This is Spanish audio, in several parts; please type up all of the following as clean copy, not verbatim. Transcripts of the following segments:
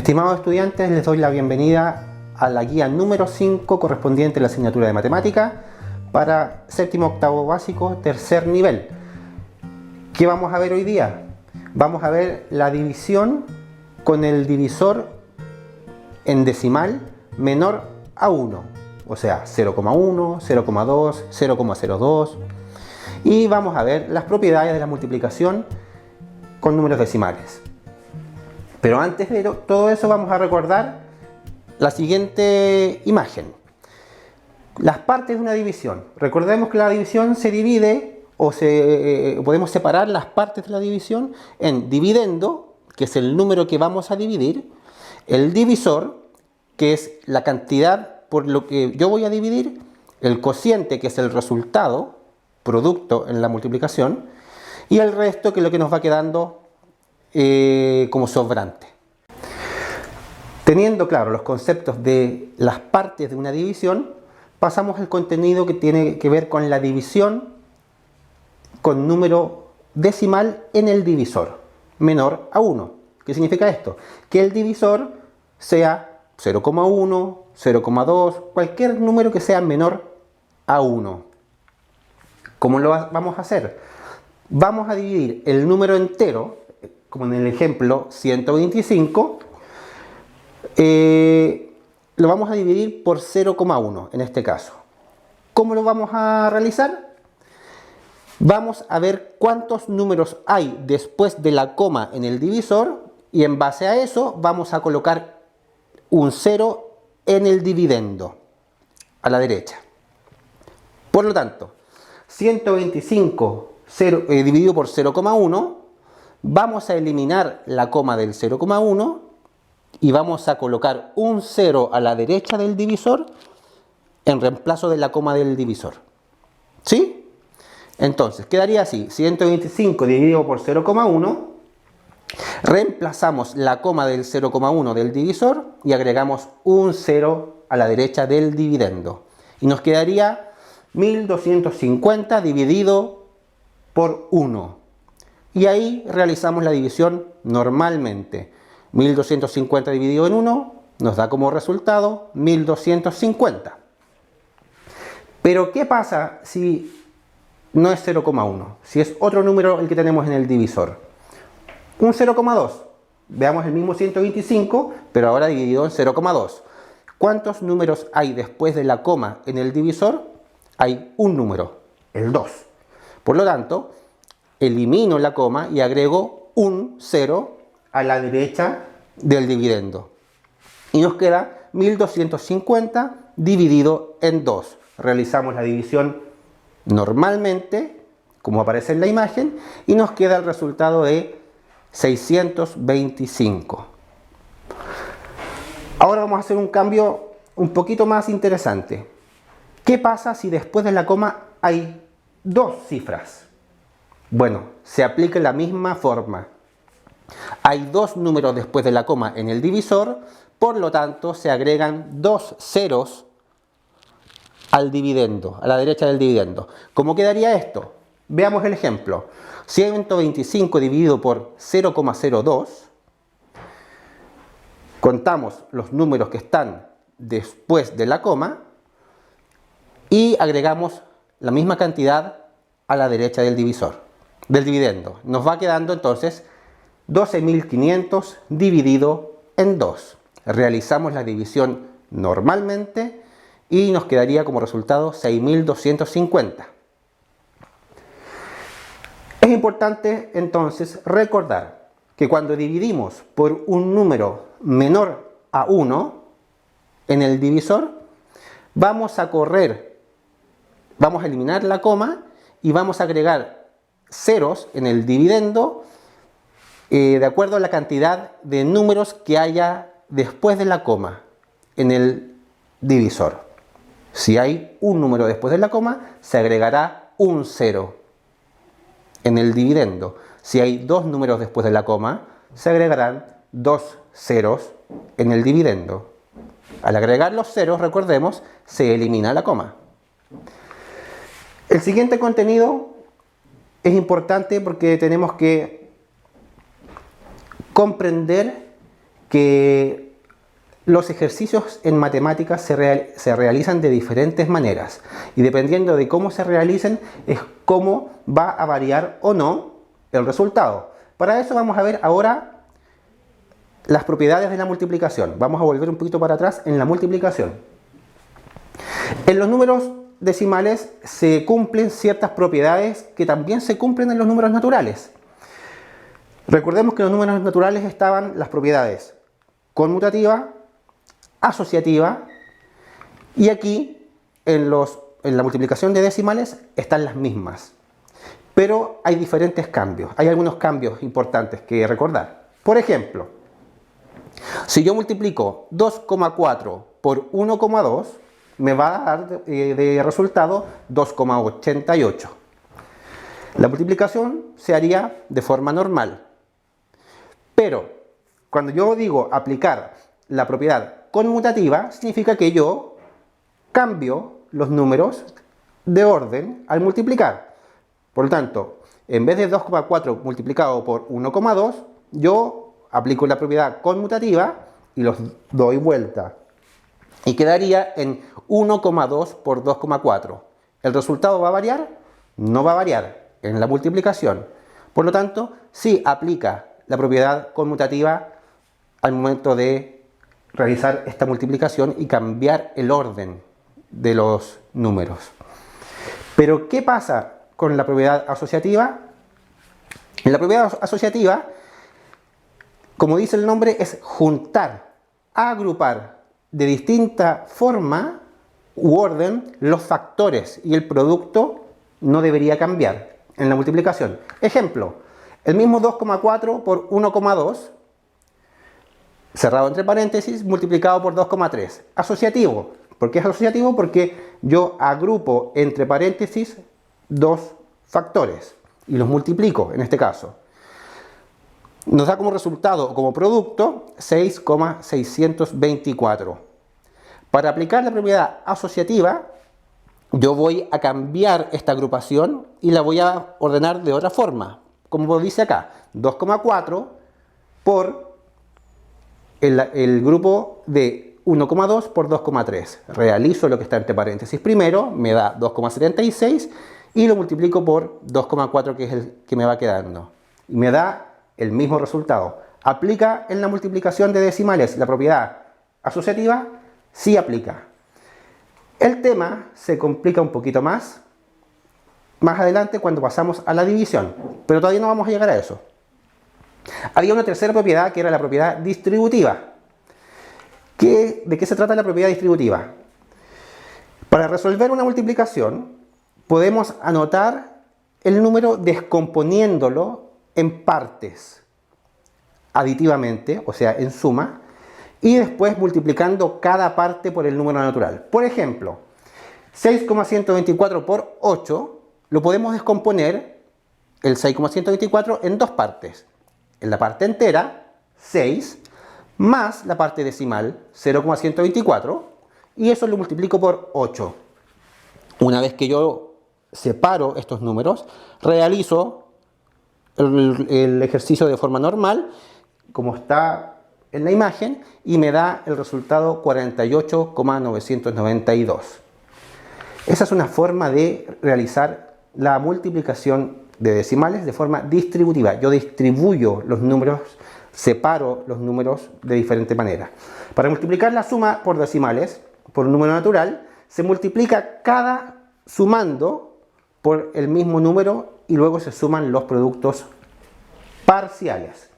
Estimados estudiantes, les doy la bienvenida a la guía número 5 correspondiente a la asignatura de matemática para séptimo, octavo básico, tercer nivel. ¿Qué vamos a ver hoy día? Vamos a ver la división con el divisor en decimal menor a 1, o sea 0,1, 0,2, 0,02, y vamos a ver las propiedades de la multiplicación con números decimales. Pero antes de todo eso vamos a recordar la siguiente imagen. Las partes de una división. Recordemos que la división se divide o podemos separar las partes de la división en dividendo, que es el número que vamos a dividir, el divisor, que es la cantidad por lo que yo voy a dividir, el cociente, que es el resultado, producto en la multiplicación, y el resto, que es lo que nos va quedando como sobrante. Teniendo claro los conceptos de las partes de una división, pasamos al contenido que tiene que ver con la división con número decimal en el divisor menor a 1. ¿Qué significa esto? Que el divisor sea 0,1, 0,2, cualquier número que sea menor a 1. ¿Cómo lo vamos a hacer? Vamos a dividir el número entero, como en el ejemplo 125, lo vamos a dividir por 0,1 en este caso. ¿Cómo lo vamos a realizar? Vamos a ver cuántos números hay después de la coma en el divisor y en base a eso vamos a colocar un 0 en el dividendo a la derecha. Por lo tanto, 125 dividido por 0,1, vamos a eliminar la coma del 0,1 y vamos a colocar un 0 a la derecha del divisor en reemplazo de la coma del divisor. ¿Sí? Entonces, quedaría así: 125 dividido por 0,1, reemplazamos la coma del 0,1 del divisor y agregamos un 0 a la derecha del dividendo. Y nos quedaría 1250 dividido por 1. Y ahí realizamos la división normalmente. 1250 dividido en 1 nos da como resultado 1250. Pero ¿qué pasa si no es 0,1? Si es otro número el que tenemos en el divisor. Un 0,2. Veamos el mismo 125, pero ahora dividido en 0,2. ¿Cuántos números hay después de la coma en el divisor? Hay un número, el 2. Por lo tanto, elimino la coma y agrego un 0 a la derecha del dividendo. Y nos queda 1250 dividido en 2. Realizamos la división normalmente, como aparece en la imagen, y nos queda el resultado de 625. Ahora vamos a hacer un cambio un poquito más interesante. ¿Qué pasa si después de la coma hay dos cifras? Bueno, se aplica la misma forma. Hay dos números después de la coma en el divisor, por lo tanto se agregan dos ceros al dividendo, a la derecha del dividendo. ¿Cómo quedaría esto? Veamos el ejemplo. 125 dividido por 0,02. Contamos los números que están después de la coma y agregamos la misma cantidad a la derecha del divisor, del dividendo. Nos va quedando entonces 12.500 dividido en 2. Realizamos la división normalmente y nos quedaría como resultado 6.250. Es importante entonces recordar que cuando dividimos por un número menor a 1 en el divisor, vamos a eliminar la coma y vamos a agregar ceros en el dividendo de acuerdo a la cantidad de números que haya después de la coma en el divisor. Si hay un número después de la coma, se agregará un 0 en el dividendo. Si hay dos números después de la coma, se agregarán dos ceros en el dividendo. Al agregar los ceros, recordemos, se elimina la coma. El siguiente contenido es importante porque tenemos que comprender que los ejercicios en matemáticas se realizan de diferentes maneras y dependiendo de cómo se realicen es cómo va a variar o no el resultado. Para eso vamos a ver ahora las propiedades de la multiplicación. Vamos a volver un poquito para atrás en la multiplicación. En los números decimales se cumplen ciertas propiedades que también se cumplen en los números naturales. Recordemos que en los números naturales estaban las propiedades conmutativa, asociativa y aquí en la multiplicación de decimales están las mismas. Pero hay diferentes cambios, hay algunos cambios importantes que recordar. Por ejemplo, si yo multiplico 2,4 por 1,2, me va a dar de resultado 2,88. La multiplicación se haría de forma normal. Pero cuando yo digo aplicar la propiedad conmutativa, significa que yo cambio los números de orden al multiplicar. Por lo tanto, en vez de 2,4 multiplicado por 1,2, yo aplico la propiedad conmutativa y los doy vuelta. Y quedaría en 1,2 por 2,4. ¿El resultado va a variar? No va a variar en la multiplicación. Por lo tanto, sí aplica la propiedad conmutativa al momento de realizar esta multiplicación y cambiar el orden de los números. Pero, ¿qué pasa con la propiedad asociativa? En la propiedad asociativa, como dice el nombre, es juntar, agrupar de distinta forma u orden los factores y el producto no debería cambiar en la multiplicación. Ejemplo, el mismo 2,4 por 1,2 cerrado entre paréntesis multiplicado por 2,3. Asociativo. ¿Por qué es asociativo? Porque yo agrupo entre paréntesis dos factores y los multiplico en este caso. Nos da como resultado, como producto, 6,624. Para aplicar la propiedad asociativa, yo voy a cambiar esta agrupación y la voy a ordenar de otra forma. Como dice acá, 2,4 por el grupo de 1,2 por 2,3. Realizo lo que está entre paréntesis primero, me da 2,76 y lo multiplico por 2,4 que es el que me va quedando. Y me da el mismo resultado. ¿Aplica en la multiplicación de decimales la propiedad asociativa? Sí aplica. El tema se complica un poquito más adelante cuando pasamos a la división, pero todavía no vamos a llegar a eso. Había una tercera propiedad que era la propiedad distributiva. ¿De qué se trata la propiedad distributiva? Para resolver una multiplicación podemos anotar el número descomponiéndolo en partes aditivamente, o sea en suma, y después multiplicando cada parte por el número natural. Por ejemplo, 6,124 por 8 lo podemos descomponer el 6,124 en dos partes. En la parte entera, 6, más la parte decimal, 0,124, y eso lo multiplico por 8. Una vez que yo separo estos números, realizo el ejercicio de forma normal, como está en la imagen, y me da el resultado 48,992. Esa es una forma de realizar la multiplicación de decimales de forma distributiva. Yo distribuyo los números, separo los números de diferente manera. Para multiplicar la suma por decimales, por un número natural, se multiplica cada sumando por el mismo número y luego se suman los productos parciales.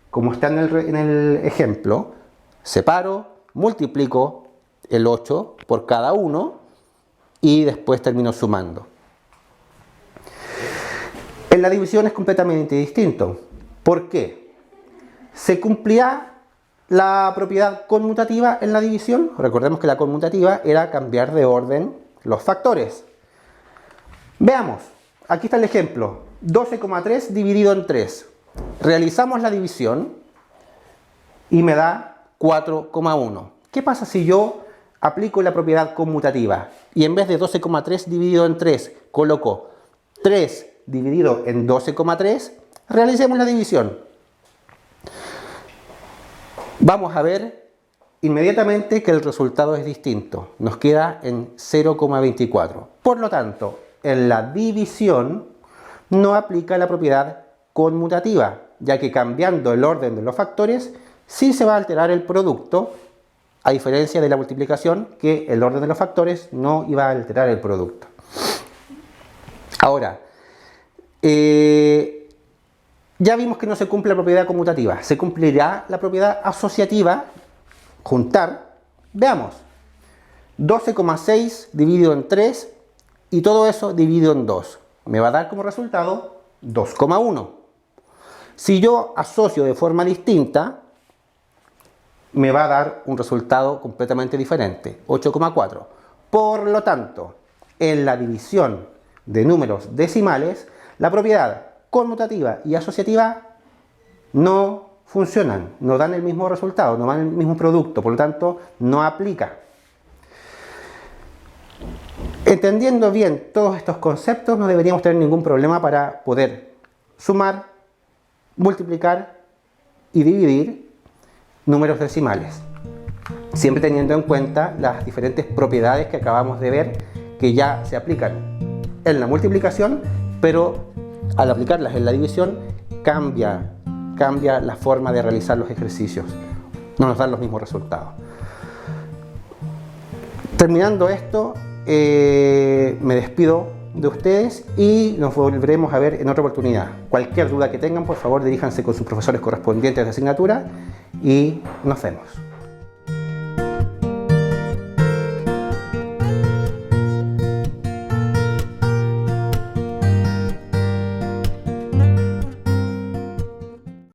Como está en el ejemplo, separo, multiplico el 8 por cada uno y después termino sumando. En la división es completamente distinto. ¿Por qué? ¿Se cumplirá la propiedad conmutativa en la división? Recordemos que la conmutativa era cambiar de orden los factores. Veamos, aquí está el ejemplo. 12,3 dividido en 3. Realizamos la división y me da 4,1. ¿Qué pasa si yo aplico la propiedad conmutativa y en vez de 12,3 dividido en 3 coloco 3 dividido en 12,3? Realicemos la división. Vamos a ver inmediatamente que el resultado es distinto. Nos queda en 0,24. Por lo tanto, en la división no aplica la propiedad conmutativa, ya que cambiando el orden de los factores sí se va a alterar el producto, a diferencia de la multiplicación, que el orden de los factores no iba a alterar el producto. Ahora, ya vimos que no se cumple la propiedad conmutativa. ¿Se cumplirá la propiedad asociativa? Juntar. Veamos. 12,6 dividido en 3 y todo eso dividido en 2. Me va a dar como resultado 2,1. Si yo asocio de forma distinta, me va a dar un resultado completamente diferente, 8,4. Por lo tanto, en la división de números decimales, la propiedad conmutativa y asociativa no funcionan, no dan el mismo resultado, no dan el mismo producto, por lo tanto no aplica. Entendiendo bien todos estos conceptos, no deberíamos tener ningún problema para poder sumar, multiplicar y dividir números decimales, siempre teniendo en cuenta las diferentes propiedades que acabamos de ver que ya se aplican en la multiplicación, pero al aplicarlas en la división cambia la forma de realizar los ejercicios, no nos dan los mismos resultados. Terminando esto, me despido de ustedes y nos volveremos a ver en otra oportunidad. Cualquier duda que tengan, por favor diríjanse con sus profesores correspondientes de asignatura y nos vemos.